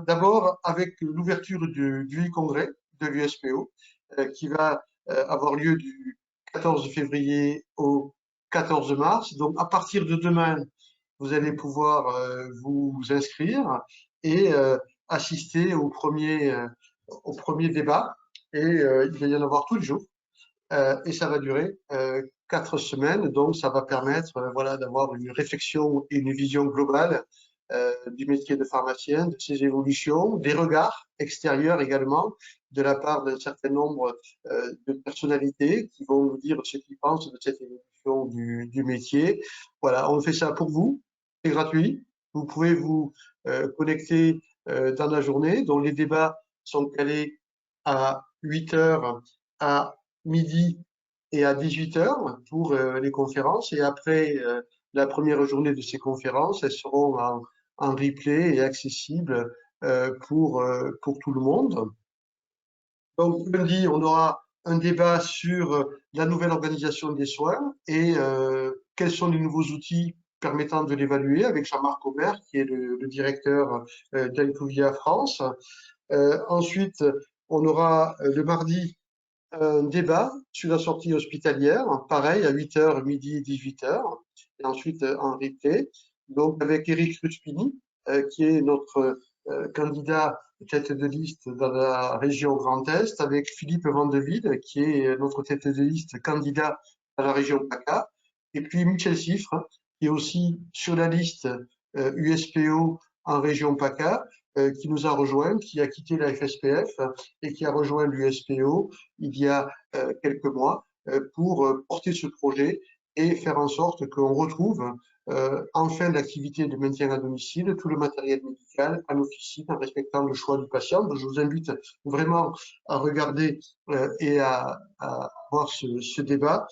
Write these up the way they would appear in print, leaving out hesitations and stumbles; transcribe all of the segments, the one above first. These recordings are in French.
d'abord avec l'ouverture du e-congrès de l'USPO, qui va avoir lieu du 14 février au 14 mars. Donc, à partir de demain, vous allez pouvoir vous inscrire et assister au premier débat. Et il va y en avoir tous les jours. Et ça va durer 4 semaines. Donc, ça va permettre voilà, d'avoir une réflexion et une vision globale du métier de pharmacien, de ses évolutions, des regards extérieurs également, de la part d'un certain nombre de personnalités qui vont nous dire ce qu'ils pensent de cette évolution du métier. Voilà, on fait ça pour vous, c'est gratuit. Vous pouvez vous connecter dans la journée, dont les débats sont calés à 8 heures, à midi et à 18 heures pour les conférences. Et après la première journée de ces conférences, elles seront en replay et accessibles pour tout le monde. Donc, lundi, on aura un débat sur la nouvelle organisation des soins et quels sont les nouveaux outils permettant de l'évaluer avec Jean-Marc Aubert, qui est le directeur d'Alcuvia France. Ensuite, on aura le mardi un débat sur la sortie hospitalière, pareil, à 8 heures, midi et 18 heures, et ensuite en replay. Donc, avec Éric Ruspini, qui est notre candidat tête de liste dans la région Grand Est, avec Philippe Vandeville, qui est notre tête de liste candidat dans la région PACA, et puis Michel Siffre, qui est aussi sur la liste USPO en région PACA, qui nous a rejoint, qui a quitté la FSPF et qui a rejoint l'USPO il y a quelques mois pour porter ce projet et faire en sorte qu'on retrouve enfin l'activité de maintien à domicile, tout le matériel médical à l'officine en respectant le choix du patient. Donc, je vous invite vraiment à regarder et à voir ce débat.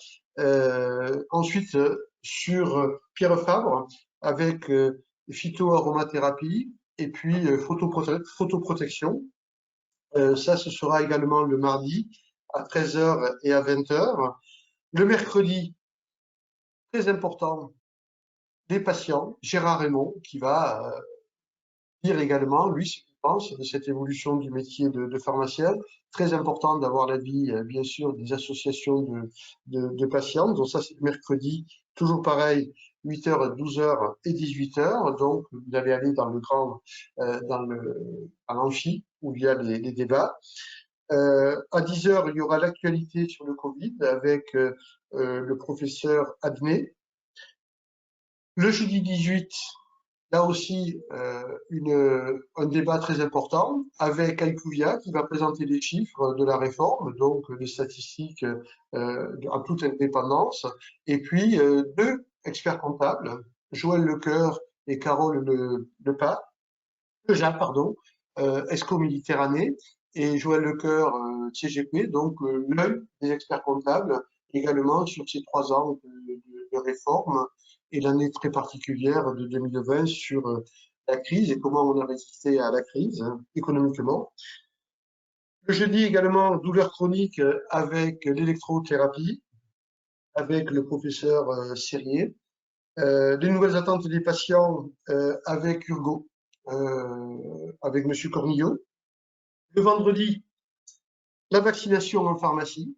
Ensuite, sur Pierre Fabre, avec phytoaromathérapie et puis photoprotection. Ça, ce sera également le mardi à 13 heures et à 20 heures. Le mercredi, très important, des patients, Gérard Raymond, qui va dire également, lui, ce qu'il pense de cette évolution du métier de pharmacien. Très important d'avoir l'avis, bien sûr, des associations de patients. Donc ça, c'est le mercredi, toujours pareil, 8 heures, 12 heures et 18 heures. Donc, vous allez aller dans le grand, à l'amphi, où il y a les débats. À 10 heures, il y aura l'actualité sur le Covid avec le professeur Adnet. Le jeudi 18, là aussi, un débat très important avec Alcuvia qui va présenter les chiffres de la réforme, donc les statistiques en toute indépendance. Et puis, deux experts comptables, Joël Lecoeur et Carole Lejean, pardon, ESCO Méditerranée, et Joël Lecoeur, CGP, donc l'œil des experts comptables également sur ces 3 ans de réforme et l'année très particulière de 2020 sur la crise et comment on a résisté à la crise économiquement. Le jeudi également, douleur chronique avec l'électrothérapie, avec le professeur Serrier. Les nouvelles attentes des patients avec Urgo, avec Monsieur Cornillot. Le vendredi, la vaccination en pharmacie,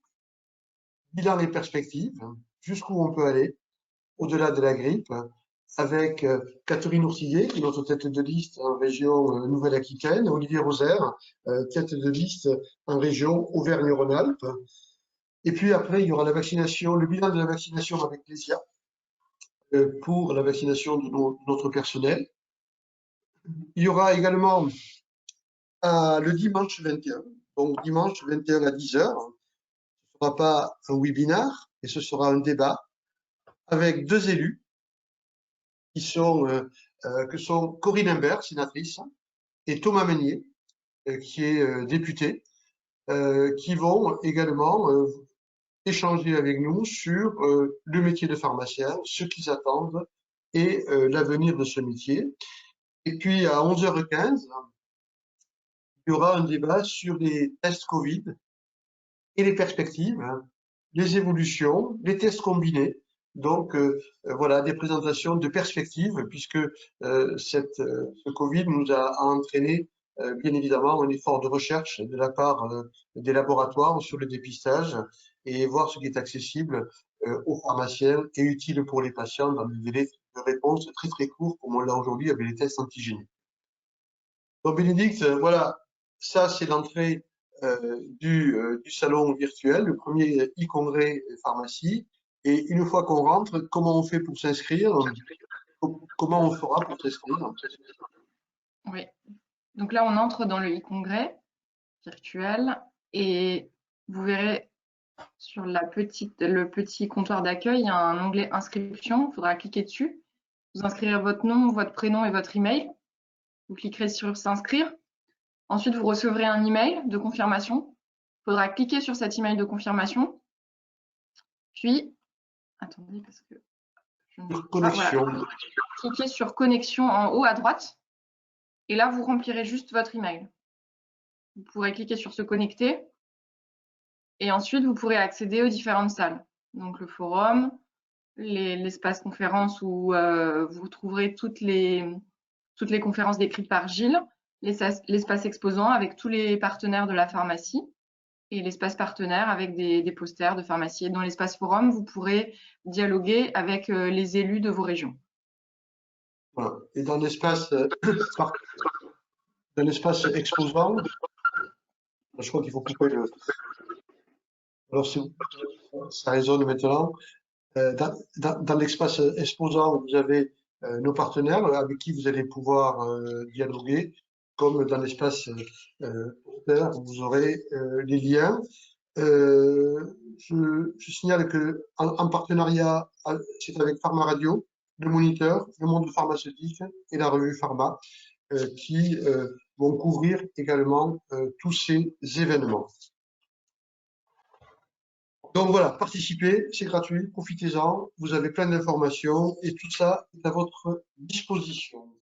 bilan et perspectives, jusqu'où on peut aller, au-delà de la grippe, avec Catherine Oursillet, qui est notre tête de liste en région Nouvelle-Aquitaine, Olivier Rosaire, tête de liste en région Auvergne-Rhône-Alpes. Et puis après, il y aura la vaccination, le bilan de la vaccination avec l'ESIA pour la vaccination de notre personnel. Il y aura également le dimanche 21, donc dimanche 21 à 10 heures, ce ne sera pas un webinar, mais ce sera un débat avec deux élus qui sont Corinne Imbert, sénatrice, et Thomas Meunier, qui est député, qui vont également échanger avec nous sur le métier de pharmacien, ce qu'ils attendent et l'avenir de ce métier. Et puis à 11h15, il y aura un débat sur les tests Covid et les perspectives, les évolutions, les tests combinés. Donc voilà, des présentations de perspectives, puisque ce Covid nous a entraîné bien évidemment un effort de recherche de la part des laboratoires sur le dépistage et voir ce qui est accessible aux pharmaciens et utile pour les patients dans des délais de réponse très très courts, comme on l'a aujourd'hui avec les tests antigéniques. Donc Bénédicte, voilà, ça c'est l'entrée du salon virtuel, le premier e-congrès pharmacie. Et une fois qu'on rentre, comment on fait pour s'inscrire? Comment on fera pour s'inscrire? Oui. Donc là, on entre dans le e-congrès virtuel et vous verrez sur le petit comptoir d'accueil, il y a un onglet inscription. Il faudra cliquer dessus. Vous inscrirez votre nom, votre prénom et votre email. Vous cliquerez sur s'inscrire. Ensuite, vous recevrez un email de confirmation. Il faudra cliquer sur cet email de confirmation. Puis, attendez, parce que je ne vois pas. Voilà. Connexion. Cliquez sur connexion en haut à droite. Et là, vous remplirez juste votre email. Vous pourrez cliquer sur se connecter. Et ensuite, vous pourrez accéder aux différentes salles. Donc, le forum, l'espace conférence où vous trouverez toutes les conférences décrites par Gilles, l'espace exposant avec tous les partenaires de la pharmacie et l'espace partenaire avec des posters de pharmacie. Et dans l'espace forum, vous pourrez dialoguer avec les élus de vos régions. Voilà. Et dans l'espace exposant, je crois qu'il faut couper le. Alors, ça résonne maintenant. Dans l'espace exposant, vous avez nos partenaires avec qui vous allez pouvoir dialoguer, comme dans l'espace poster, vous aurez les liens. Je signale que en partenariat, c'est avec Pharma Radio, le Moniteur, le Monde pharmaceutique et la revue Pharma, qui vont couvrir également tous ces événements. Donc voilà, participez, c'est gratuit, profitez-en, vous avez plein d'informations et tout ça est à votre disposition.